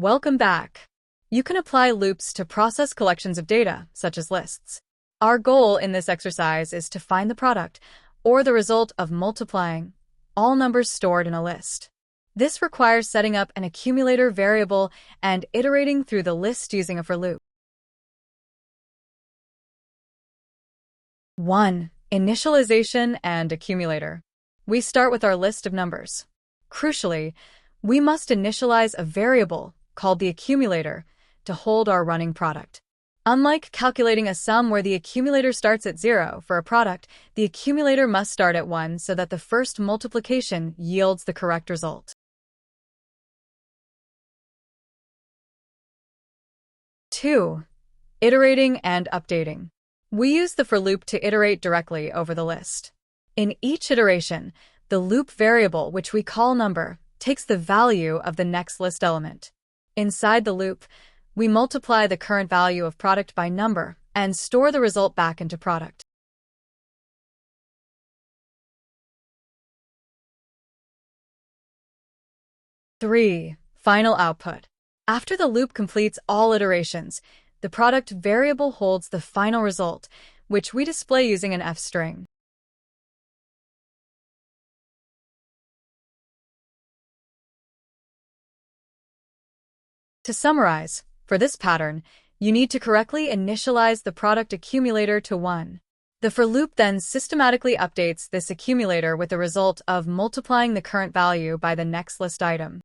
Welcome back. You can apply loops to process collections of data, such as lists. Our goal in this exercise is to find the product, or the result of multiplying all numbers stored in a list. This requires setting up an accumulator variable and iterating through the list using a for loop. 1. Initialization and Accumulator. We start with our list of numbers. Crucially, we must initialize a variable called the accumulator to hold our running product. Unlike calculating a sum where the accumulator starts at 0 for a product, the accumulator must start at 1 so that the first multiplication yields the correct result. 2. Iterating and Updating. We use the for loop to iterate directly over the list. In each iteration, the loop variable, which we call number, takes the value of the next list element. Inside the loop, we multiply the current value of product by number and store the result back into product. Three. Final output. After the loop completes all iterations, the product variable holds the final result, which we display using an f-string. To summarize, for this pattern, you need to correctly initialize the product accumulator to 1. The for loop then systematically updates this accumulator with the result of multiplying the current value by the next list item.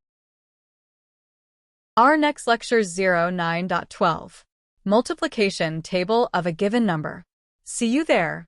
Our next lecture 09.12. Multiplication table of a given number. See you there.